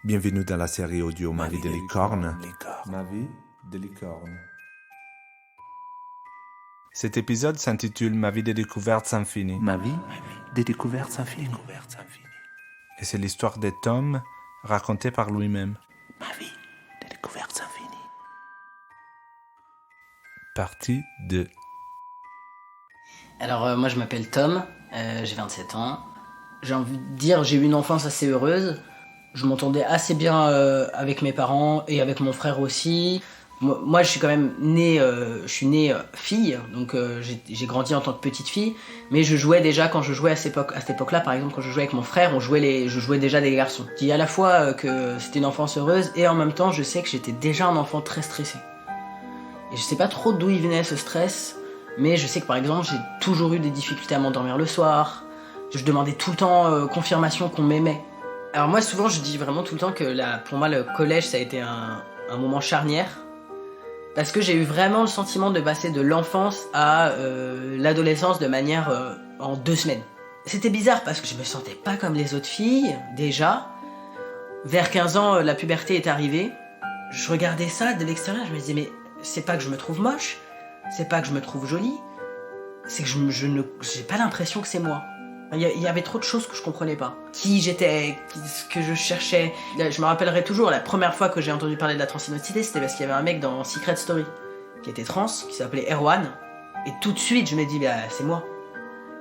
Bienvenue dans la série audio Ma vie de licorne. Ma vie de licorne. Cet épisode s'intitule Ma vie de découvertes infinies. Ma vie des découvertes infinies. Et c'est l'histoire de Tom racontée par lui-même. Ma vie des découvertes infinies. Partie 2. Alors moi je m'appelle Tom, j'ai 27 ans. J'ai envie de dire j'ai eu une enfance assez heureuse. Je m'entendais assez bien avec mes parents et avec mon frère aussi. Moi je suis quand même né, fille, donc j'ai grandi en tant que petite fille. Mais je jouais déjà quand je jouais à cette époque-là, par exemple quand je jouais avec mon frère, je jouais déjà des garçons. Je dis à la fois que c'était une enfance heureuse et en même temps je sais que j'étais déjà un enfant très stressé. Et je sais pas trop d'où il venait ce stress, mais je sais que par exemple j'ai toujours eu des difficultés à m'endormir le soir. Je demandais tout le temps confirmation qu'on m'aimait. Alors moi souvent je dis vraiment tout le temps que pour moi le collège ça a été un moment charnière. Parce que j'ai eu vraiment le sentiment de passer de l'enfance à l'adolescence de manière en 2 semaines. C'était bizarre parce que je me sentais pas comme les autres filles, déjà. Vers 15 ans, la puberté est arrivée. Je regardais ça de l'extérieur, je me disais mais c'est pas que je me trouve moche, c'est pas que je me trouve jolie, c'est que j'ai pas l'impression que c'est moi. Il y avait trop de choses que je comprenais pas. Qui j'étais, ce que je cherchais. Je me rappellerai toujours, la première fois que j'ai entendu parler de la transidentité, c'était parce qu'il y avait un mec dans Secret Story qui était trans, qui s'appelait Erwan. Et tout de suite, je me dis, bah, c'est moi.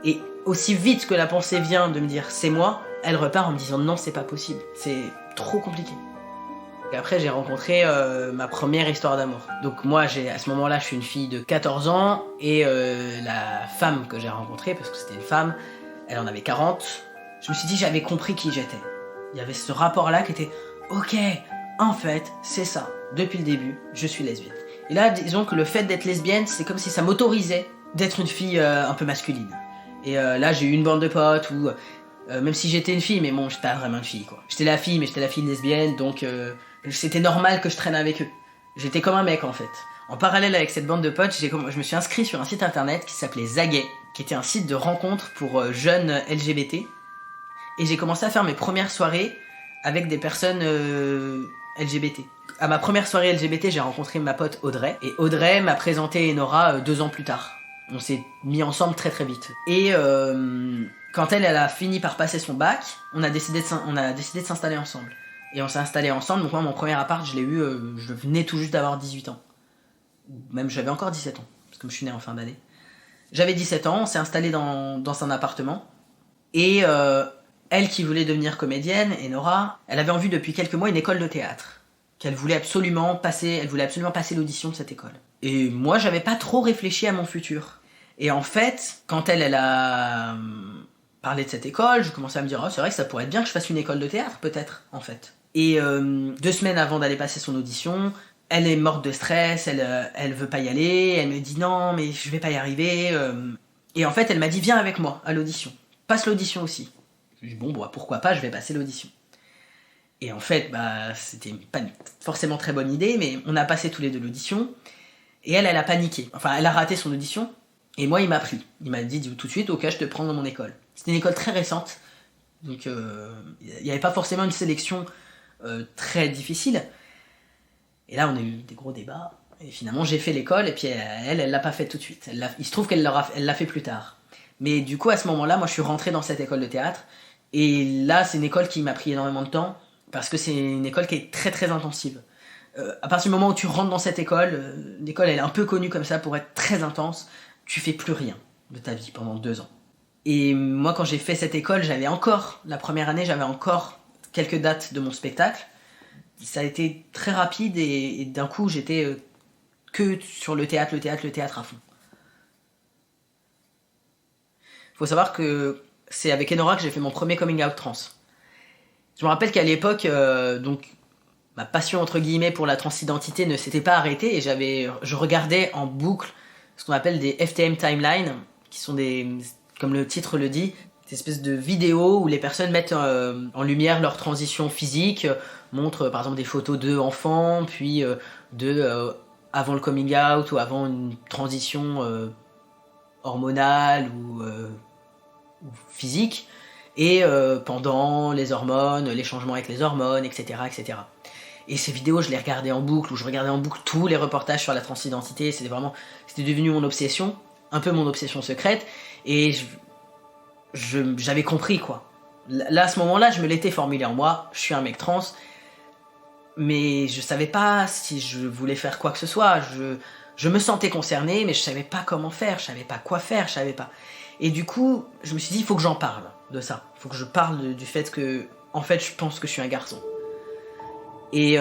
Et aussi vite que la pensée vient de me dire c'est moi, elle repart en me disant non, c'est pas possible. C'est trop compliqué. Et après, j'ai rencontré ma première histoire d'amour. Donc moi, à ce moment-là, je suis une fille de 14 ans, et la femme que j'ai rencontrée, parce que c'était une femme, elle en avait 40. Je me suis dit, j'avais compris qui j'étais. Il y avait ce rapport-là qui était, ok, en fait, c'est ça. Depuis le début, je suis lesbienne. Et là, disons que le fait d'être lesbienne, c'est comme si ça m'autorisait d'être une fille un peu masculine. Et là, j'ai eu une bande de potes où, même si j'étais une fille, mais bon, j'étais pas vraiment une fille, quoi. J'étais la fille, mais j'étais la fille lesbienne, donc c'était normal que je traîne avec eux. J'étais comme un mec, en fait. En parallèle avec cette bande de potes, je me suis inscrit sur un site internet qui s'appelait Zagay, qui était un site de rencontre pour jeunes LGBT. Et j'ai commencé à faire mes premières soirées avec des personnes LGBT. À ma première soirée LGBT, j'ai rencontré ma pote Audrey. Et Audrey m'a présenté Enora 2 ans plus tard. On s'est mis ensemble très très vite. Et quand elle a fini par passer son bac, on a décidé de s'installer ensemble. Et on s'est installés ensemble, donc moi mon premier appart, je l'ai eu, je venais tout juste d'avoir 18 ans. Même j'avais encore 17 ans, parce que je suis né en fin d'année. J'avais 17 ans, on s'est installé dans un appartement. Et elle qui voulait devenir comédienne, Enora, elle avait en vue depuis quelques mois une école de théâtre. Elle voulait absolument passer l'audition de cette école. Et moi, j'avais pas trop réfléchi à mon futur. Et en fait, quand elle a parlé de cette école, je commençais à me dire, oh, c'est vrai que ça pourrait être bien que je fasse une école de théâtre, peut-être, en fait. Et 2 semaines avant d'aller passer son audition, elle est morte de stress, elle veut pas y aller, elle me dit non, mais je vais pas y arriver. Et en fait, elle m'a dit viens avec moi à l'audition. Passe l'audition aussi. Je lui ai dit bon, pourquoi pas, je vais passer l'audition. Et en fait, c'était pas une forcément très bonne idée, mais on a passé tous les deux l'audition. Et elle a paniqué. Enfin, elle a raté son audition. Et moi, il m'a pris. Il m'a dit tout de suite, ok, je te prends dans mon école. C'était une école très récente. Donc, il n'y avait pas forcément une sélection très difficile. Et là, on a eu des gros débats. Et finalement, j'ai fait l'école, et puis elle l'a pas fait tout de suite. Il se trouve qu'elle l'a fait plus tard. Mais du coup, à ce moment-là, moi, je suis rentré dans cette école de théâtre. Et là, c'est une école qui m'a pris énormément de temps, parce que c'est une école qui est très, très intensive. À partir du moment où tu rentres dans cette école, l'école, elle est un peu connue comme ça pour être très intense. Tu fais plus rien de ta vie pendant 2 ans. Et moi, quand j'ai fait cette école, la première année, j'avais encore quelques dates de mon spectacle. Ça a été très rapide et d'un coup j'étais que sur le théâtre à fond. Faut savoir que c'est avec Enora que j'ai fait mon premier coming out trans. Je me rappelle qu'à l'époque, donc ma passion entre guillemets pour la transidentité ne s'était pas arrêtée et je regardais en boucle ce qu'on appelle des FTM timelines, qui sont comme le titre le dit, des espèces de vidéos où les personnes mettent en lumière leur transition physique, montrent par exemple des photos d'eux enfants, puis avant le coming out ou avant une transition hormonale ou physique. et pendant les hormones, les changements avec les hormones, etc., etc. Et ces vidéos, je les regardais en boucle, ou je regardais en boucle tous les reportages sur la transidentité. C'était devenu mon obsession, un peu mon obsession secrète, et j'avais compris, quoi. Là, à ce moment-là, je me l'étais formulé en moi, je suis un mec trans, mais je savais pas si je voulais faire quoi que ce soit. Je me sentais concerné, mais je savais pas comment faire, je savais pas quoi faire, je savais pas. Et du coup, je me suis dit, il faut que j'en parle de ça. Il faut que je parle du fait que, en fait, je pense que je suis un garçon. Et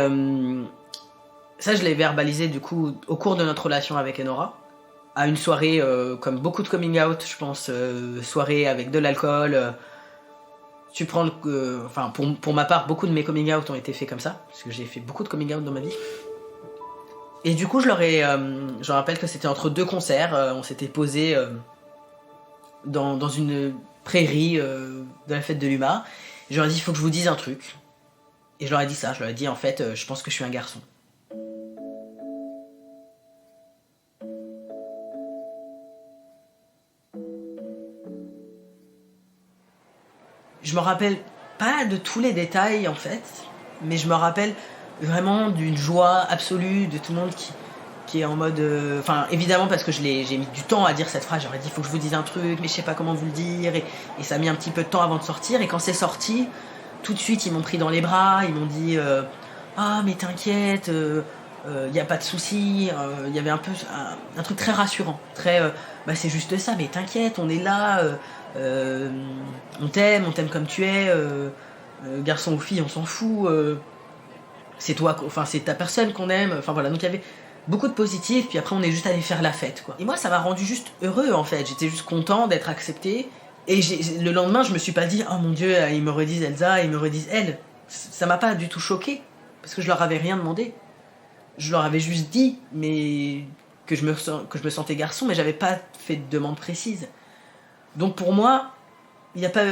ça, je l'ai verbalisé, du coup, au cours de notre relation avec Enora, à une soirée, comme beaucoup de coming out, je pense, soirée avec de l'alcool. Tu prends enfin, pour ma part, beaucoup de mes coming out ont été faits comme ça, parce que j'ai fait beaucoup de coming out dans ma vie. Et du coup, je rappelle que c'était entre 2 concerts, on s'était posé dans une prairie de la fête de l'UMA. Je leur ai dit, il faut que je vous dise un truc. Et je leur ai dit ça, je leur ai dit, en fait, je pense que je suis un garçon. Je me rappelle pas de tous les détails, en fait, mais je me rappelle vraiment d'une joie absolue de tout le monde qui est en mode... Enfin, évidemment, parce que j'ai mis du temps à dire cette phrase, j'aurais dit, il faut que je vous dise un truc, mais je sais pas comment vous le dire, et ça a mis un petit peu de temps avant de sortir, et quand c'est sorti, tout de suite, ils m'ont pris dans les bras, ils m'ont dit « Ah, mais t'inquiète, y a pas de souci. » Il y avait un peu un truc très rassurant, très bah c'est juste ça, mais t'inquiète, on est là, on t'aime comme tu es, garçon ou fille, on s'en fout, c'est toi, enfin c'est ta personne qu'on aime, enfin voilà, donc il y avait beaucoup de positifs, puis après on est juste allé faire la fête, quoi. Et moi ça m'a rendu juste heureux, en fait, j'étais juste content d'être accepté, et le lendemain je me suis pas dit « Oh mon Dieu, ils me redisent Elsa, ils me redisent elle », ça m'a pas du tout choqué, parce que je leur avais rien demandé. Je leur avais juste dit mais que je me sentais garçon, mais j'avais pas fait de demande précise. Donc pour moi, il n'y a pas...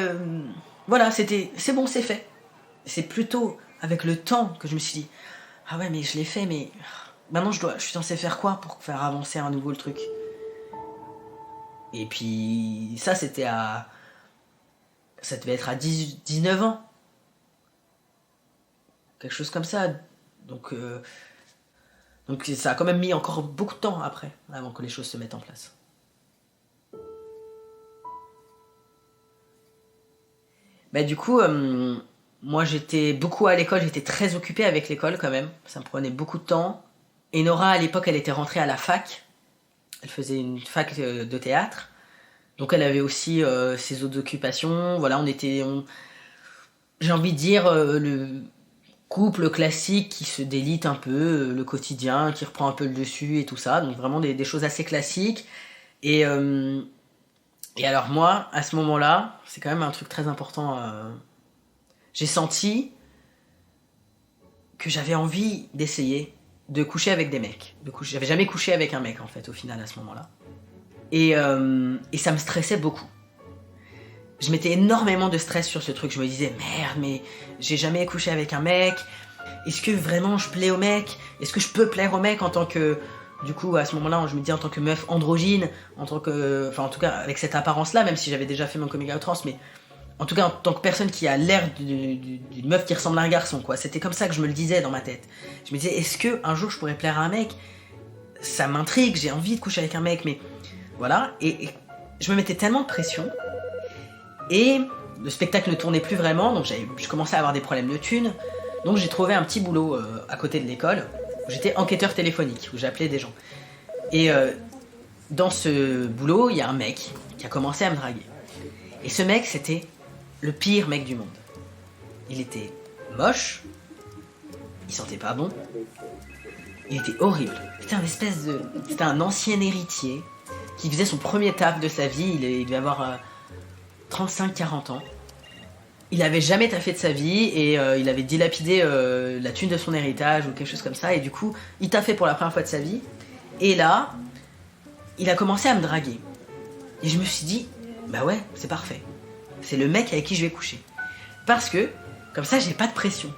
voilà, c'est bon, c'est fait. C'est plutôt avec le temps que je me suis dit « Ah ouais, mais je l'ai fait, mais maintenant je suis censé faire quoi pour faire avancer à nouveau le truc ?» Et puis ça, ça devait être à 19 ans. Quelque chose comme ça. Donc ça a quand même mis encore beaucoup de temps après, avant que les choses se mettent en place. Bah du coup, moi j'étais beaucoup à l'école, j'étais très occupée avec l'école quand même, ça me prenait beaucoup de temps. Et Nora, à l'époque, elle était rentrée à la fac, elle faisait une fac de théâtre, donc elle avait aussi ses autres occupations. Voilà, j'ai envie de dire, le couple classique qui se délite un peu, le quotidien qui reprend un peu le dessus et tout ça, donc vraiment des choses assez classiques. Et alors moi, à ce moment-là, c'est quand même un truc très important, j'ai senti que j'avais envie d'essayer de coucher avec des mecs. J'avais jamais couché avec un mec, en fait, au final, à ce moment-là. Et ça me stressait beaucoup. Je mettais énormément de stress sur ce truc. Je me disais, merde, mais j'ai jamais couché avec un mec. Est-ce que vraiment je plais au mec ? Est-ce que je peux plaire au mec en tant que... Du coup, à ce moment-là, je me disais en tant que meuf androgyne, en tout cas, avec cette apparence-là, même si j'avais déjà fait mon coming out trans, mais en tout cas, en tant que personne qui a l'air d'une meuf qui ressemble à un garçon, quoi. C'était comme ça que je me le disais dans ma tête. Je me disais, est-ce que un jour je pourrais plaire à un mec ? Ça m'intrigue, j'ai envie de coucher avec un mec, mais... Voilà, et je me mettais tellement de pression... Et le spectacle ne tournait plus vraiment, donc je commençais à avoir des problèmes de thunes. Donc j'ai trouvé un petit boulot à côté de l'école, où j'étais enquêteur téléphonique, où j'appelais des gens. Et dans ce boulot, il y a un mec qui a commencé à me draguer. Et ce mec, c'était le pire mec du monde. Il était moche, il sentait pas bon, il était horrible. C'était un ancien héritier qui faisait son premier taf de sa vie, il devait avoir... 35-40 ans. Il avait jamais taffé de sa vie et il avait dilapidé la thune de son héritage ou quelque chose comme ça, et du coup il taffait pour la première fois de sa vie, et là il a commencé à me draguer et je me suis dit bah ouais, c'est parfait, c'est le mec avec qui je vais coucher, parce que comme ça j'ai pas de pression.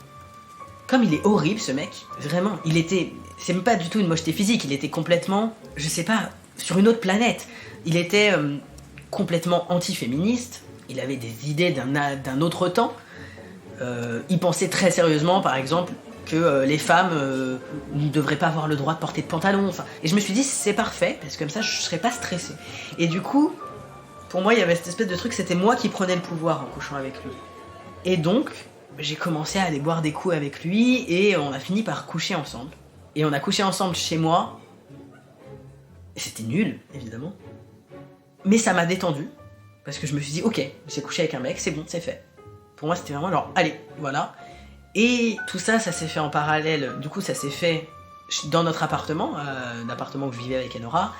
Comme il est horrible ce mec, vraiment, c'est même pas du tout une mocheté physique, il était complètement, je sais pas, sur une autre planète. Il était complètement anti-féministe, il avait des idées d'un autre temps. Il pensait très sérieusement, par exemple, que les femmes ne devraient pas avoir le droit de porter de pantalon. Enfin, et je me suis dit, c'est parfait, parce que comme ça, je ne serais pas stressée. Et du coup, pour moi, il y avait cette espèce de truc, c'était moi qui prenais le pouvoir en couchant avec lui. Et donc, j'ai commencé à aller boire des coups avec lui, et on a fini par coucher ensemble. Et on a couché ensemble chez moi. Et c'était nul, évidemment. Mais ça m'a détendu, parce que je me suis dit, ok, j'ai couché avec un mec, c'est bon, c'est fait. Pour moi, c'était vraiment genre, allez, voilà. Et tout ça, ça s'est fait en parallèle. Du coup, ça s'est fait dans notre appartement, l'appartement où je vivais avec Enora.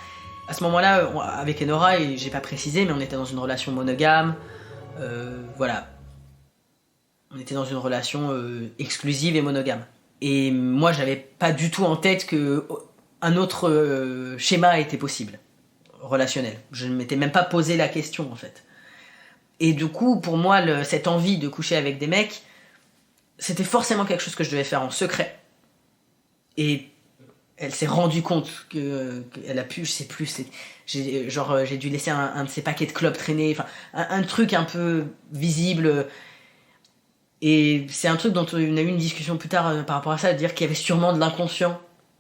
À ce moment-là, avec Enora, et j'ai pas précisé, mais on était dans une relation monogame. Voilà. On était dans une relation exclusive et monogame. Et moi, j'avais pas du tout en tête que un autre schéma était possible, relationnel. Je ne m'étais même pas posé la question, en fait. Et du coup, pour moi, cette envie de coucher avec des mecs, c'était forcément quelque chose que je devais faire en secret. Et elle s'est rendue compte qu'elle a pu, je sais plus, j'ai dû laisser un de ses paquets de clopes traîner, enfin, un truc un peu visible. Et c'est un truc dont on a eu une discussion plus tard par rapport à ça, de dire qu'il y avait sûrement de l'inconscient,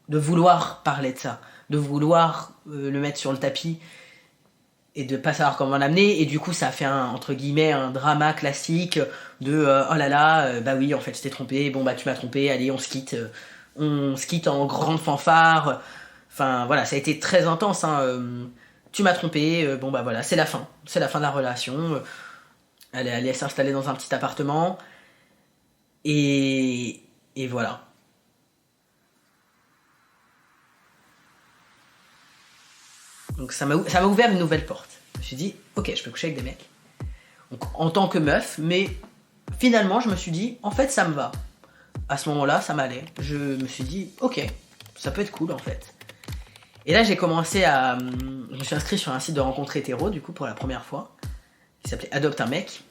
de vouloir parler de ça, de vouloir le mettre sur le tapis, et de pas savoir comment l'amener, et du coup ça a fait entre guillemets un drama classique de oh là là, bah oui en fait je t'ai trompé, bon bah tu m'as trompé, allez on se quitte en grande fanfare, enfin voilà, ça a été très intense, hein. Tu m'as trompé, bon bah voilà, c'est la fin de la relation, elle est allée s'installer dans un petit appartement, et voilà. Donc ça m'a ouvert une nouvelle porte. Je me suis dit, ok, je peux coucher avec des mecs. Donc, en tant que meuf, mais finalement, je me suis dit, en fait, ça me va. À ce moment-là, ça m'allait. Je me suis dit, ok, ça peut être cool, en fait. Et là, je me suis inscrit sur un site de rencontre hétéro, du coup, pour la première fois, qui s'appelait Adopte un mec.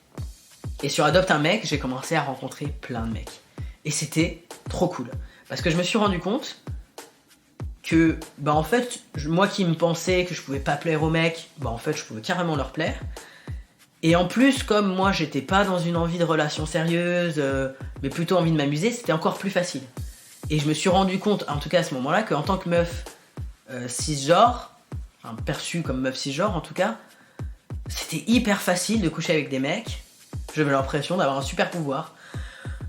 Et sur Adopte un mec, j'ai commencé à rencontrer plein de mecs. Et c'était trop cool. Parce que je me suis rendu compte que, bah en fait, moi qui me pensais que je pouvais pas plaire aux mecs, bah en fait, je pouvais carrément leur plaire. Et en plus, comme moi, j'étais pas dans une envie de relation sérieuse, mais plutôt envie de m'amuser, c'était encore plus facile. Et je me suis rendu compte, en tout cas à ce moment-là, qu'en tant que meuf cisgenre, enfin perçue comme meuf cisgenre en tout cas, c'était hyper facile de coucher avec des mecs. J'avais l'impression d'avoir un super pouvoir.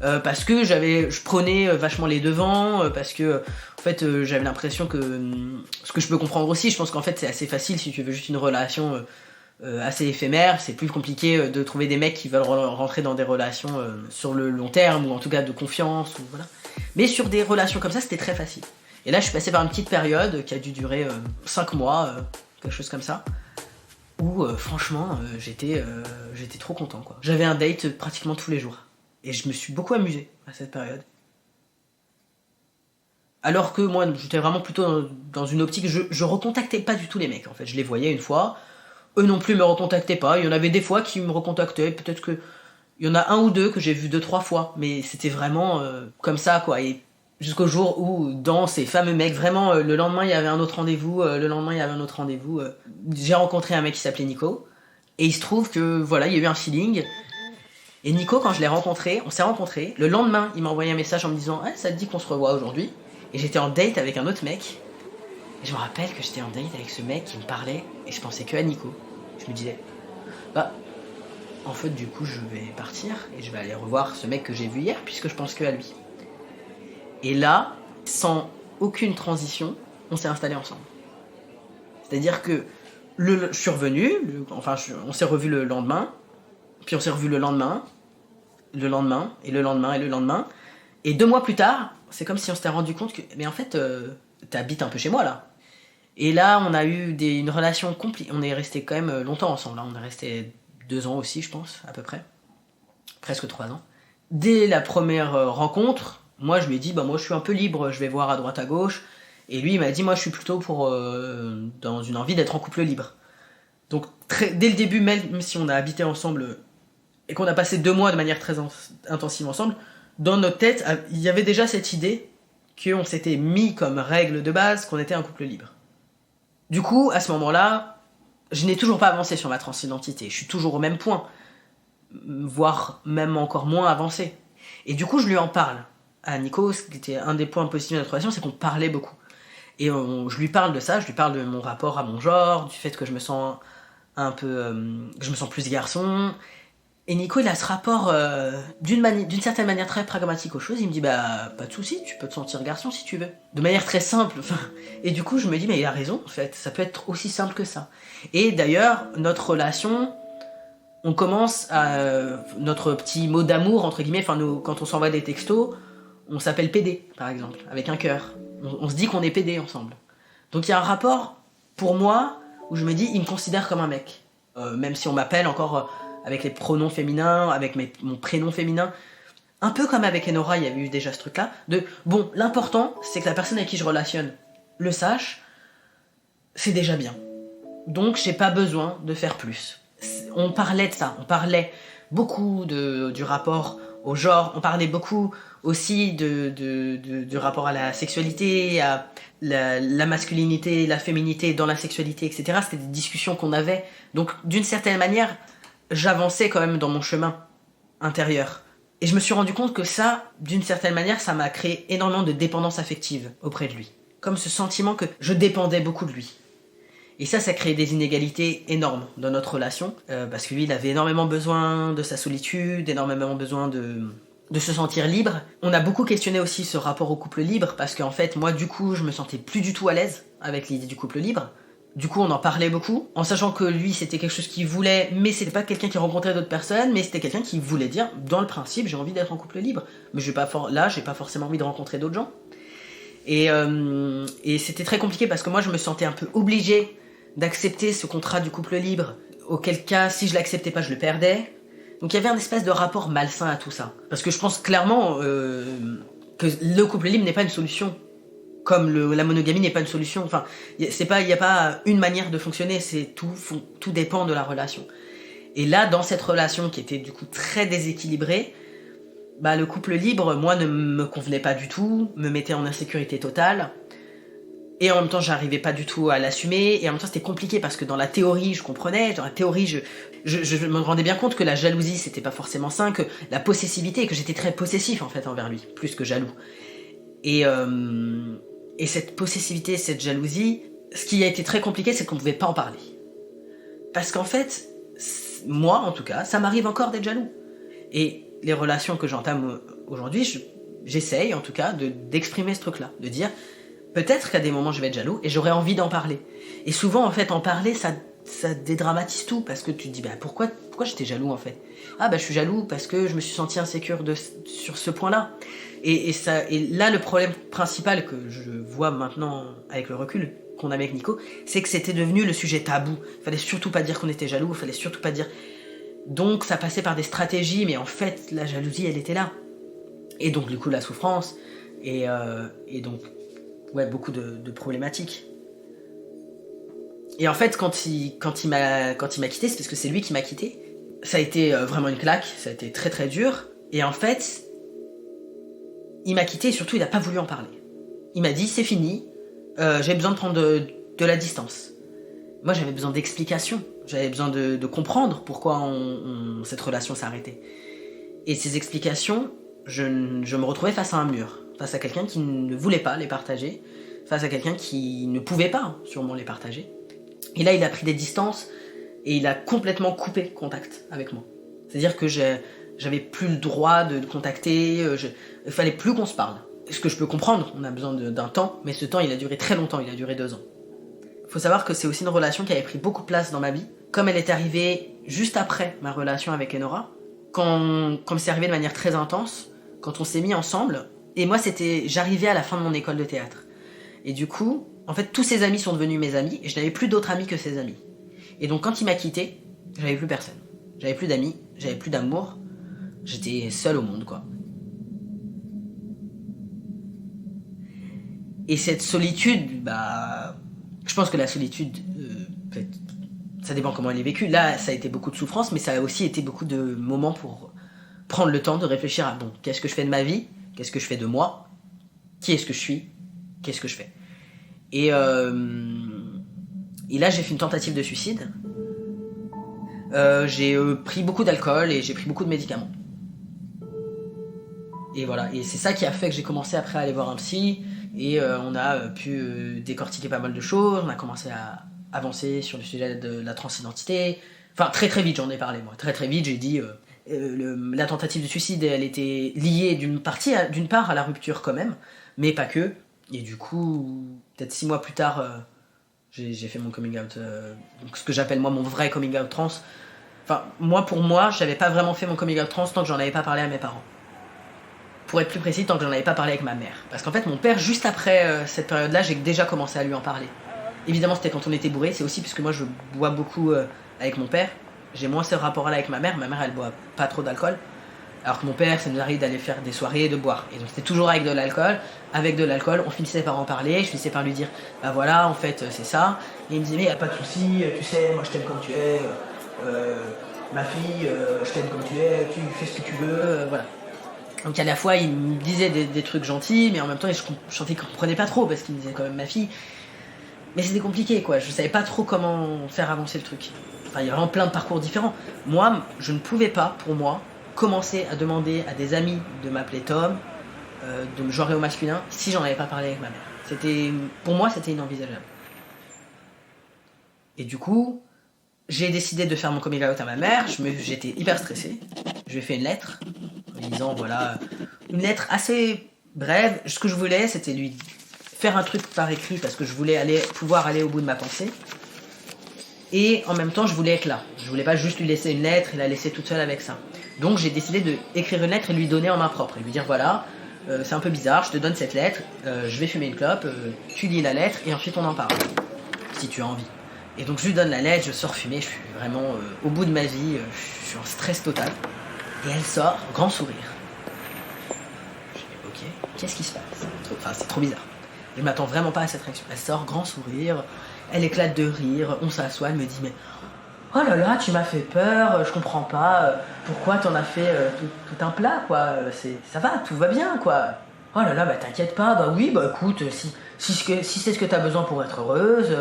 Parce que je prenais vachement les devants, parce que en fait j'avais l'impression que ce que je peux comprendre aussi, je pense qu'en fait c'est assez facile si tu veux juste une relation assez éphémère, c'est plus compliqué de trouver des mecs qui veulent rentrer dans des relations sur le long terme, ou en tout cas de confiance, ou voilà. Mais sur des relations comme ça, c'était très facile. Et là je suis passé par une petite période qui a dû durer 5 mois, quelque chose comme ça, où franchement j'étais trop content, quoi. J'avais un date pratiquement tous les jours. Et je me suis beaucoup amusé à cette période. Alors que moi, j'étais vraiment plutôt dans une optique, je recontactais pas du tout les mecs, en fait. Je les voyais une fois, eux non plus me recontactaient pas. Il y en avait des fois qui me recontactaient, peut-être que il y en a un ou deux que j'ai vu 2-3 fois, mais c'était vraiment comme ça, quoi. Et jusqu'au jour où, dans ces fameux mecs, vraiment, le lendemain, il y avait un autre rendez-vous, j'ai rencontré un mec qui s'appelait Nico, et il se trouve que, voilà, il y a eu un feeling. Et Nico, quand je l'ai rencontré, on s'est rencontrés. Le lendemain, il m'a envoyé un message en me disant « ça te dit qu'on se revoit aujourd'hui ?» Et j'étais en date avec un autre mec. Et je me rappelle que j'étais en date avec ce mec qui me parlait. Et je pensais que à Nico. Je me disais « bah, en fait, du coup, je vais partir. Et je vais aller revoir ce mec que j'ai vu hier, puisque je pense que à lui. » Et là, sans aucune transition, on s'est installés ensemble. C'est-à-dire que je suis revenu, on s'est revu le lendemain. Puis on s'est revu le lendemain, et le lendemain. Et 2 mois plus tard, c'est comme si on s'était rendu compte que, mais en fait, t'habites un peu chez moi là. Et là, on a eu une relation compliquée. On est resté quand même longtemps ensemble. Là. On est resté 2 ans aussi, je pense, à peu près. Presque 3 ans. Dès la première rencontre, moi je lui ai dit, bah moi je suis un peu libre, je vais voir à droite à gauche. Et lui il m'a dit, moi je suis plutôt dans une envie d'être en couple libre. Donc dès le début, même si on a habité ensemble et qu'on a passé 2 mois de manière très intensive ensemble, dans notre tête, il y avait déjà cette idée qu'on s'était mis comme règle de base qu'on était un couple libre. Du coup, à ce moment-là, je n'ai toujours pas avancé sur ma transidentité. Je suis toujours au même point. voire même encore moins avancé. Et du coup, je lui en parle à Nico. Ce qui était un des points positifs de notre relation, c'est qu'on parlait beaucoup. Et je lui parle de ça, je lui parle de mon rapport à mon genre, du fait que je me sens un peu... que je me sens plus garçon. Et Nico, il a ce rapport d'une certaine manière très pragmatique aux choses. Il me dit, bah, pas de souci, tu peux te sentir garçon si tu veux. De manière très simple. Et du coup, je me dis, mais il a raison, en fait. Ça peut être aussi simple que ça. Et d'ailleurs, notre relation, on commence à... notre petit mot d'amour, entre guillemets, quand on s'envoie des textos, on s'appelle PD, par exemple, avec un cœur. On se dit qu'on est PD ensemble. Donc il y a un rapport, pour moi, où je me dis, il me considère comme un mec. Même si on m'appelle encore avec les pronoms féminins, avec mon prénom féminin. Un peu comme avec Enora, il y avait eu déjà ce truc-là. Bon, l'important, c'est que la personne avec qui je relationne le sache, c'est déjà bien. Donc j'ai pas besoin de faire plus. On parlait de ça, on parlait beaucoup du rapport au genre, on parlait beaucoup aussi du rapport à la sexualité, à la masculinité, la féminité dans la sexualité, etc. C'était des discussions qu'on avait. Donc d'une certaine manière, j'avançais quand même dans mon chemin intérieur. Et je me suis rendu compte que ça, d'une certaine manière, ça m'a créé énormément de dépendance affective auprès de lui. Comme ce sentiment que je dépendais beaucoup de lui. Et ça crée des inégalités énormes dans notre relation, parce que lui, il avait énormément besoin de sa solitude, énormément besoin de se sentir libre. On a beaucoup questionné aussi ce rapport au couple libre, parce qu'en fait, moi, du coup, je me sentais plus du tout à l'aise avec l'idée du couple libre. Du coup, on en parlait beaucoup, en sachant que lui, c'était quelque chose qu'il voulait, mais c'était pas quelqu'un qui rencontrait d'autres personnes, mais c'était quelqu'un qui voulait dire, dans le principe, j'ai envie d'être en couple libre. Mais j'ai pas forcément envie de rencontrer d'autres gens. Et c'était très compliqué, parce que moi, je me sentais un peu obligée d'accepter ce contrat du couple libre, auquel cas, si je l'acceptais pas, je le perdais. Donc il y avait un espèce de rapport malsain à tout ça. Parce que je pense clairement que le couple libre n'est pas une solution. Comme la monogamie n'est pas une solution. Enfin, il n'y a pas une manière de fonctionner, tout dépend de la relation. Et là, dans cette relation qui était du coup très déséquilibrée, bah, le couple libre, moi, ne me convenait pas du tout, me mettait en insécurité totale. Et en même temps, j'arrivais pas du tout à l'assumer. Et en même temps, c'était compliqué parce que dans la théorie, je comprenais. Dans la théorie, je me rendais bien compte que la jalousie, c'était pas forcément sain, que la possessivité, que j'étais très possessif en fait envers lui, plus que jaloux. Et cette possessivité, cette jalousie, ce qui a été très compliqué, c'est qu'on pouvait pas en parler. Parce qu'en fait, moi en tout cas, ça m'arrive encore d'être jaloux. Et les relations que j'entame aujourd'hui, j'essaye en tout cas d'exprimer ce truc-là, de dire... Peut-être qu'à des moments je vais être jaloux et j'aurais envie d'en parler. Et souvent en fait en parler ça dédramatise tout parce que tu te dis bah pourquoi j'étais jaloux en fait. Ah bah je suis jaloux parce que je me suis senti insécure sur ce point-là. Et là le problème principal que je vois maintenant avec le recul qu'on a avec Nico, c'est que c'était devenu le sujet tabou. Il fallait surtout pas dire qu'on était jaloux, il fallait surtout pas dire. Donc ça passait par des stratégies, mais en fait la jalousie elle était là. Et donc du coup la souffrance et donc ouais, beaucoup de problématiques. Et en fait, quand il m'a quitté, c'est parce que c'est lui qui m'a quitté. Ça a été vraiment une claque, ça a été très très dur. Et en fait, il m'a quitté et surtout, il n'a pas voulu en parler. Il m'a dit, c'est fini, j'ai besoin de prendre de la distance. Moi, j'avais besoin d'explications, j'avais besoin de comprendre pourquoi cette relation s'est arrêtée. Et ces explications, je me retrouvais face à un mur. Face à quelqu'un qui ne voulait pas les partager, face à quelqu'un qui ne pouvait pas sûrement les partager. Et là, il a pris des distances et il a complètement coupé contact avec moi. C'est-à-dire que j'avais plus le droit de le contacter, il fallait plus qu'on se parle. Ce que je peux comprendre, on a besoin d'un temps, mais ce temps, il a duré très longtemps, il a duré 2 ans. Il faut savoir que c'est aussi une relation qui avait pris beaucoup de place dans ma vie. Comme elle est arrivée juste après ma relation avec Enora, comme c'est arrivé de manière très intense, quand on s'est mis ensemble... Et moi, j'arrivais à la fin de mon école de théâtre. Et du coup, en fait, tous ses amis sont devenus mes amis, et je n'avais plus d'autres amis que ses amis. Et donc, quand il m'a quitté, j'avais plus personne. J'avais plus d'amis, j'avais plus d'amour. J'étais seul au monde, quoi. Et cette solitude, bah... Je pense que la solitude... en fait, ça dépend comment elle est vécue. Là, ça a été beaucoup de souffrance, mais ça a aussi été beaucoup de moments pour prendre le temps de réfléchir à, bon, qu'est-ce que je fais de ma vie ? Qu'est-ce que je fais de moi ? Qui est-ce que je suis ? Qu'est-ce que je fais ? Et là, j'ai fait une tentative de suicide. J'ai pris beaucoup d'alcool et j'ai pris beaucoup de médicaments. Et voilà, et c'est ça qui a fait que j'ai commencé après à aller voir un psy, et on a pu décortiquer pas mal de choses, on a commencé à avancer sur le sujet de la transidentité. Enfin, très très vite j'en ai parlé, moi. Très très vite, j'ai dit... la tentative de suicide, elle était liée d'une part à la rupture quand même, mais pas que. Et du coup, peut-être 6 mois plus tard, j'ai fait mon coming out, donc ce que j'appelle moi mon vrai coming out trans. Enfin, pour moi, j'avais pas vraiment fait mon coming out trans tant que j'en avais pas parlé à mes parents. Pour être plus précis, tant que j'en avais pas parlé avec ma mère. Parce qu'en fait, mon père, juste après cette période-là, j'ai déjà commencé à lui en parler. Évidemment, c'était quand on était bourré, c'est aussi parce que moi, je bois beaucoup avec mon père. J'ai moins ce rapport-là avec ma mère, elle boit pas trop d'alcool. Alors que mon père, ça nous arrive d'aller faire des soirées et de boire. Et donc c'était toujours avec de l'alcool. Avec de l'alcool, on finissait par en parler, je finissais par lui dire, bah voilà, en fait, c'est ça. Et il me disait, mais y a pas de souci, tu sais, moi je t'aime comme tu es, ma fille, je t'aime comme tu es, tu fais ce que tu veux, voilà. Donc à la fois, il me disait des trucs gentils, mais en même temps, je sentais qu'il comprenait pas trop, parce qu'il me disait quand même ma fille. Mais c'était compliqué, quoi. Je savais pas trop comment faire avancer le truc. Enfin, il y a vraiment plein de parcours différents. Moi, je ne pouvais pas, pour moi, commencer à demander à des amis de m'appeler Tom, de me genrer au masculin, si j'en avais pas parlé avec ma mère. Pour moi, c'était inenvisageable. Et du coup, j'ai décidé de faire mon coming out à ma mère. J'étais hyper stressé. Je lui ai fait une lettre, en lui disant, voilà, une lettre assez brève. Ce que je voulais, c'était lui faire un truc par écrit, parce que je voulais pouvoir aller au bout de ma pensée. Et en même temps, je voulais être là. Je voulais pas juste lui laisser une lettre et la laisser toute seule avec ça. Donc j'ai décidé d'écrire une lettre et lui donner en main propre. Et lui dire, voilà, c'est un peu bizarre, je te donne cette lettre, je vais fumer une clope, tu lis la lettre et ensuite on en parle. Si tu as envie. Et donc je lui donne la lettre, je sors fumer, je suis vraiment au bout de ma vie, je suis en stress total. Et elle sort, grand sourire. Je dis, ok, qu'est-ce qui se passe? Enfin, c'est trop bizarre. Je m'attends vraiment pas à cette réaction. Elle sort, grand sourire, elle éclate de rire, on s'assoit, elle me dit, mais oh là là, tu m'as fait peur, je comprends pas, pourquoi t'en as fait tout un plat, quoi, ça va, tout va bien, quoi. Oh là là, bah t'inquiète pas, bah oui, bah écoute, si c'est ce que t'as besoin pour être heureuse,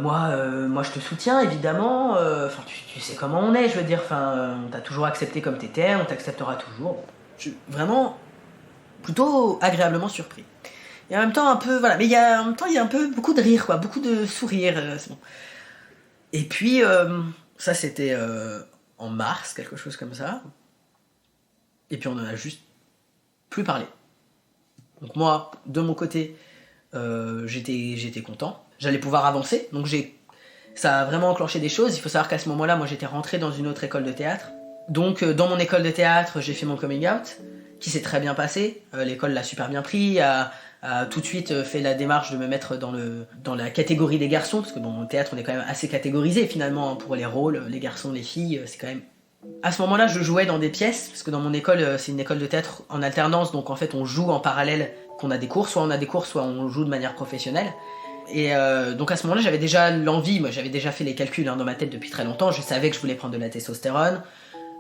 moi je te soutiens, évidemment, enfin tu sais comment on est, je veux dire, enfin, on t'a toujours accepté comme t'étais, on t'acceptera toujours. Je suis vraiment plutôt agréablement surpris. Et en même temps un peu, voilà, mais en même temps il y a un peu beaucoup de rire, quoi, beaucoup de sourires, c'est bon. Et puis, ça c'était en mars, quelque chose comme ça. Et puis on en a juste plus parlé. Donc moi, de mon côté, j'étais content. J'allais pouvoir avancer. Donc ça a vraiment enclenché des choses. Il faut savoir qu'à ce moment-là, moi j'étais rentré dans une autre école de théâtre. Donc dans mon école de théâtre, j'ai fait mon coming out, qui s'est très bien passé. L'école l'a super bien pris, a tout de suite fait la démarche de me mettre dans la catégorie des garçons, parce que bon, au théâtre on est quand même assez catégorisé finalement pour les rôles, les garçons, les filles, c'est quand même... À ce moment-là, je jouais dans des pièces, parce que dans mon école, c'est une école de théâtre en alternance, donc en fait on joue en parallèle qu'on a des cours, soit on a des cours, soit on joue de manière professionnelle. Et donc à ce moment-là, j'avais déjà l'envie, moi j'avais déjà fait les calculs dans ma tête depuis très longtemps, je savais que je voulais prendre de la testostérone,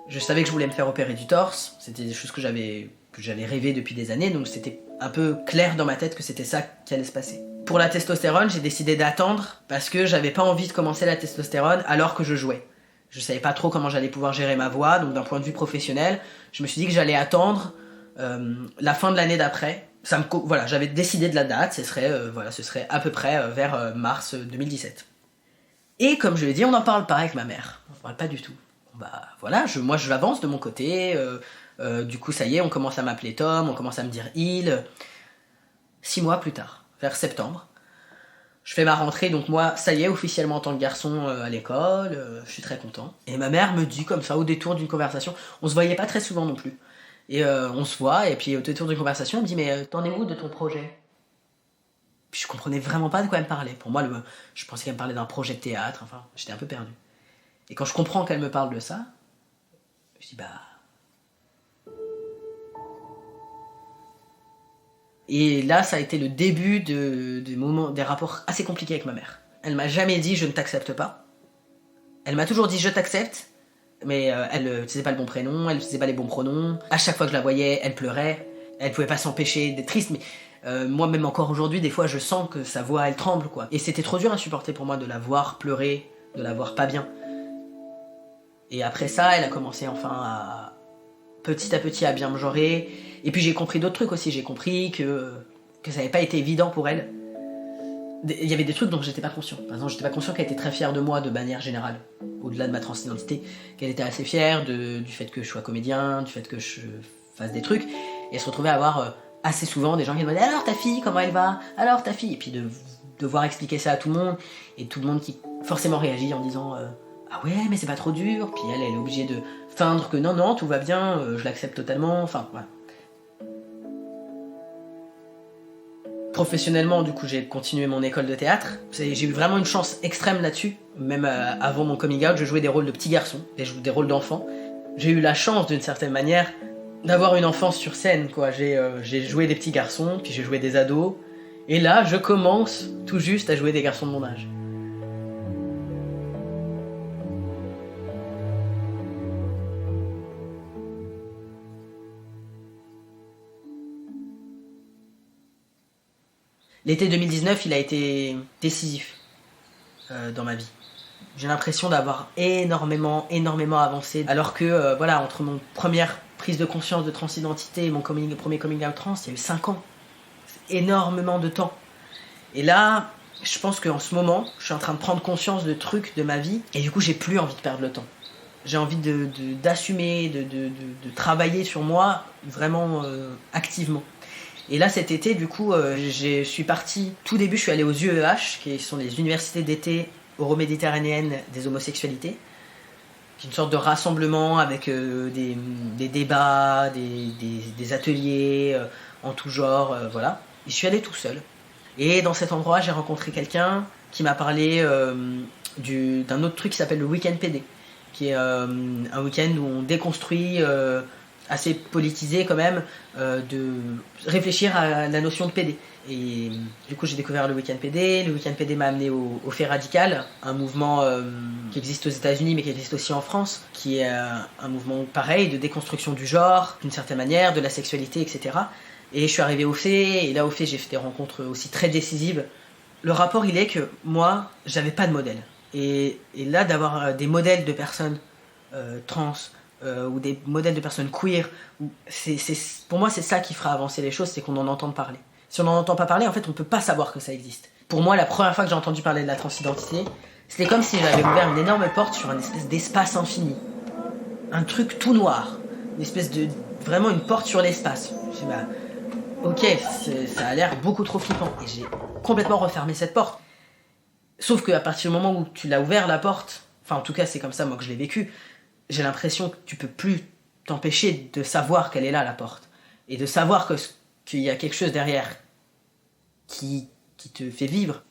je savais que je voulais me faire opérer du torse, c'était des choses que j'avais rêvé depuis des années, donc c'était un peu clair dans ma tête que c'était ça qui allait se passer. Pour la testostérone, j'ai décidé d'attendre parce que j'avais pas envie de commencer la testostérone alors que je jouais. Je savais pas trop comment j'allais pouvoir gérer ma voix, donc d'un point de vue professionnel, je me suis dit que j'allais attendre la fin de l'année d'après. Voilà, j'avais décidé de la date, ce serait à peu près vers mars 2017. Et comme je l'ai dit, on en parle pas avec ma mère, on en parle pas du tout. Bah voilà, moi je l'avance de mon côté, du coup ça y est, on commence à m'appeler Tom, on commence à me dire il. 6 mois plus tard, vers septembre, je fais ma rentrée, donc moi ça y est, officiellement en tant que garçon à l'école, je suis très content. Et ma mère me dit comme ça au détour d'une conversation, on se voyait pas très souvent non plus. Et on se voit, et puis au détour d'une conversation, elle me dit mais t'en es où de ton projet? Puis je comprenais vraiment pas de quoi elle me parlait. Pour moi, je pensais qu'elle me parlait d'un projet de théâtre, enfin, j'étais un peu perdu. Et quand je comprends qu'elle me parle de ça, je dis bah... Et là, ça a été le début des rapports assez compliqués avec ma mère. Elle m'a jamais dit je ne t'accepte pas. Elle m'a toujours dit je t'accepte, mais elle n'utilisait pas le bon prénom, elle n'utilisait pas les bons pronoms. À chaque fois que je la voyais, elle pleurait. Elle pouvait pas s'empêcher d'être triste, mais moi même encore aujourd'hui, des fois je sens que sa voix elle tremble, quoi. Et c'était trop dur à supporter pour moi de la voir pleurer, de la voir pas bien. Et après ça, elle a commencé enfin à petit à bien me genrer. Et puis j'ai compris d'autres trucs aussi. J'ai compris que ça n'avait pas été évident pour elle. Il y avait des trucs dont j'étais pas conscient. Par exemple, j'étais pas conscient qu'elle était très fière de moi de manière générale, au-delà de ma transidentité, qu'elle était assez fière du fait que je sois comédien, du fait que je fasse des trucs. Et elle se retrouvait à avoir assez souvent des gens qui me demandaient alors ta fille, comment elle va? Alors ta fille? Et puis de devoir expliquer ça à tout le monde, et tout le monde qui forcément réagit en disant ah ouais, mais c'est pas trop dur. Puis elle est obligée de feindre que non, tout va bien, je l'accepte totalement. Enfin, voilà. Professionnellement, du coup, j'ai continué mon école de théâtre. J'ai eu vraiment une chance extrême là-dessus. Même avant mon coming out, je jouais des rôles de petits garçons, des rôles d'enfants. J'ai eu la chance, d'une certaine manière, d'avoir une enfance sur scène, quoi. J'ai joué des petits garçons, puis j'ai joué des ados. Et là, je commence tout juste à jouer des garçons de mon âge. L'été 2019, il a été décisif dans ma vie. J'ai l'impression d'avoir énormément avancé. Alors que, voilà, entre mon première prise de conscience de transidentité et mon premier coming out trans, il y a eu 5 ans. C'est énormément de temps. Et là, je pense qu'en ce moment, je suis en train de prendre conscience de trucs de ma vie. Et du coup, j'ai plus envie de perdre le temps. J'ai envie d'assumer, de travailler sur moi vraiment activement. Et là, cet été, du coup, je suis parti. Tout début, je suis allé aux UEH, qui sont les universités d'été euro-méditerranéennes des homosexualités. C'est une sorte de rassemblement avec des débats, des ateliers en tout genre, voilà. Et je suis allé tout seul. Et dans cet endroit, j'ai rencontré quelqu'un qui m'a parlé d'un autre truc qui s'appelle le Week-end PD, qui est un week-end où on déconstruit, assez politisé quand même, de réfléchir à la notion de PD. Et du coup, j'ai découvert le Week-end PD. Le Week-end PD m'a amené au Fait Radical, un mouvement qui existe aux États-Unis mais qui existe aussi en France, qui est un mouvement pareil de déconstruction du genre, d'une certaine manière, de la sexualité, etc. Et je suis arrivé au Fait, et là au Fait, j'ai fait des rencontres aussi très décisives. Le rapport, il est que moi, j'avais pas de modèle. Et là, d'avoir des modèles de personnes trans, ou des modèles de personnes queer, pour moi, c'est ça qui fera avancer les choses, c'est qu'on en entende parler. Si on n'en entend pas parler, en fait, on peut pas savoir que ça existe. Pour moi, la première fois que j'ai entendu parler de la transidentité, c'était comme si j'avais ouvert une énorme porte sur une espèce d'espace infini. Un truc tout noir. Une espèce de... Vraiment une porte sur l'espace. Je dis, bah, ok, ça a l'air beaucoup trop flippant. Et j'ai complètement refermé cette porte. Sauf qu'à partir du moment où tu l'as ouvert, la porte, enfin en tout cas c'est comme ça moi que je l'ai vécu, j'ai l'impression que tu peux plus t'empêcher de savoir qu'elle est là, la porte. Et de savoir qu'il y a quelque chose derrière qui te fait vivre.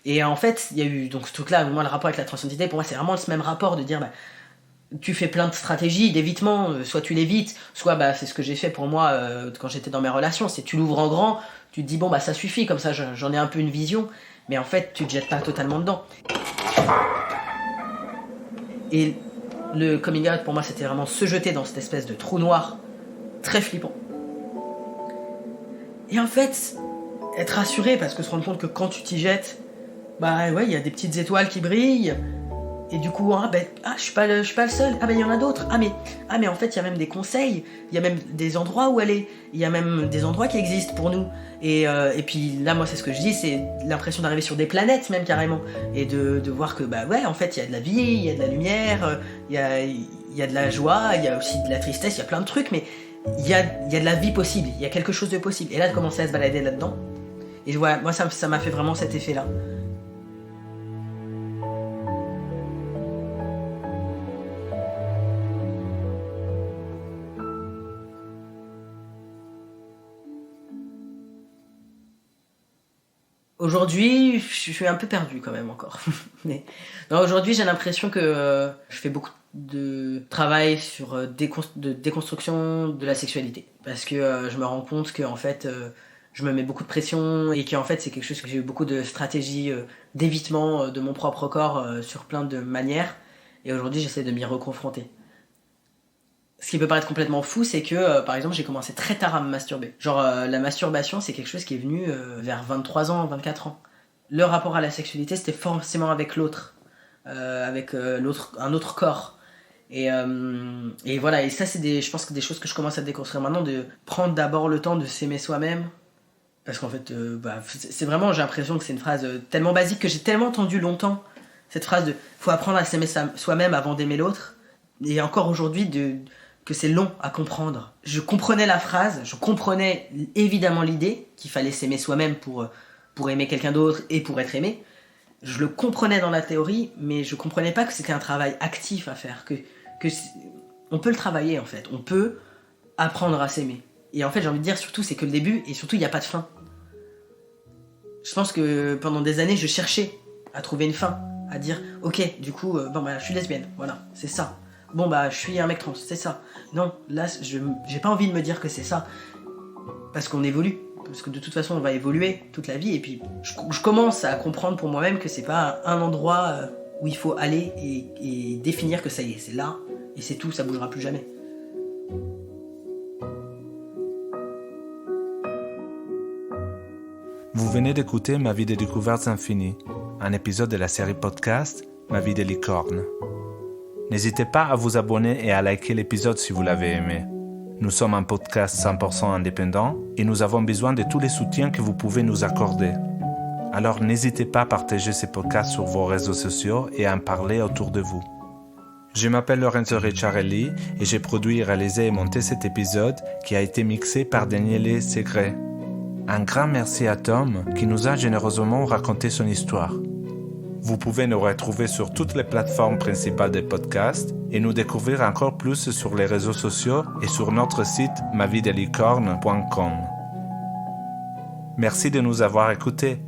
Et en fait, il y a eu donc ce truc-là, moi le rapport avec la transidentité, pour moi c'est vraiment ce même rapport de dire, bah, tu fais plein de stratégies d'évitement, soit tu l'évites, soit bah, c'est ce que j'ai fait pour moi quand j'étais dans mes relations, c'est tu l'ouvres en grand, tu te dis bon bah ça suffit, comme ça j'en ai un peu une vision, mais en fait tu te jettes pas totalement dedans. Et le coming out pour moi c'était vraiment se jeter dans cette espèce de trou noir très flippant. Et en fait, être rassuré parce que se rendre compte que quand tu t'y jettes, bah ouais, il y a des petites étoiles qui brillent. Et du coup, je suis pas le seul. Ah ben il y en a d'autres. Ah mais en fait, il y a même des conseils, il y a même des endroits où aller, il y a même des endroits qui existent pour nous. Et puis là, moi, c'est ce que je dis, c'est l'impression d'arriver sur des planètes même carrément, et de voir que bah ouais, en fait, il y a de la vie, il y a de la lumière, il y a de la joie, il y a aussi de la tristesse, il y a plein de trucs, mais il y a de la vie possible, il y a quelque chose de possible. Et là, de commencer à se balader là-dedans. Et voilà, moi, ça m'a fait vraiment cet effet-là. Aujourd'hui, je suis un peu perdu quand même encore. Mais non, aujourd'hui, j'ai l'impression que je fais beaucoup de travail sur de déconstruction de la sexualité. Parce que je me rends compte que en fait, je me mets beaucoup de pression et qu'en fait, c'est quelque chose que j'ai eu beaucoup de stratégies d'évitement de mon propre corps sur plein de manières. Et aujourd'hui, j'essaie de m'y reconfronter. Ce qui peut paraître complètement fou, c'est que, par exemple, j'ai commencé très tard à me masturber. Genre, la masturbation, c'est quelque chose qui est venu vers 23 ans, 24 ans. Le rapport à la sexualité, c'était forcément avec l'autre. avec un autre corps. Et voilà, et ça je pense que des choses que je commence à déconstruire maintenant, de prendre d'abord le temps de s'aimer soi-même. Parce qu'en fait, c'est vraiment, j'ai l'impression que c'est une phrase tellement basique que j'ai tellement entendu longtemps. Cette phrase de « faut apprendre à s'aimer soi-même avant d'aimer l'autre ». Et encore aujourd'hui, que c'est long à comprendre. Je comprenais la phrase, je comprenais évidemment l'idée qu'il fallait s'aimer soi-même pour aimer quelqu'un d'autre et pour être aimé. Je le comprenais dans la théorie, mais je comprenais pas que c'était un travail actif à faire. On peut le travailler en fait, on peut apprendre à s'aimer. Et en fait, j'ai envie de dire surtout, c'est que le début, et surtout, il n'y a pas de fin. Je pense que pendant des années, je cherchais à trouver une fin, à dire, ok, du coup, je suis lesbienne, voilà, c'est ça. Bon, je suis un mec trans, c'est ça. Non, là, j'ai pas envie de me dire que c'est ça, parce qu'on évolue. Parce que de toute façon, on va évoluer toute la vie, et puis je commence à comprendre pour moi-même que c'est pas un endroit où il faut aller et définir que ça y est, c'est là, et c'est tout, ça bougera plus jamais. Vous venez d'écouter Ma vie des découvertes infinies, un épisode de la série podcast Ma vie des licornes. N'hésitez pas à vous abonner et à liker l'épisode si vous l'avez aimé. Nous sommes un podcast 100% indépendant et nous avons besoin de tous les soutiens que vous pouvez nous accorder. Alors n'hésitez pas à partager ces podcasts sur vos réseaux sociaux et à en parler autour de vous. Je m'appelle Lorenzo Ricciarelli et j'ai produit, réalisé et monté cet épisode qui a été mixé par Daniele Segre. Un grand merci à Tom qui nous a généreusement raconté son histoire. Vous pouvez nous retrouver sur toutes les plateformes principales des podcasts et nous découvrir encore plus sur les réseaux sociaux et sur notre site mavidelicorne.com. Merci de nous avoir écoutés.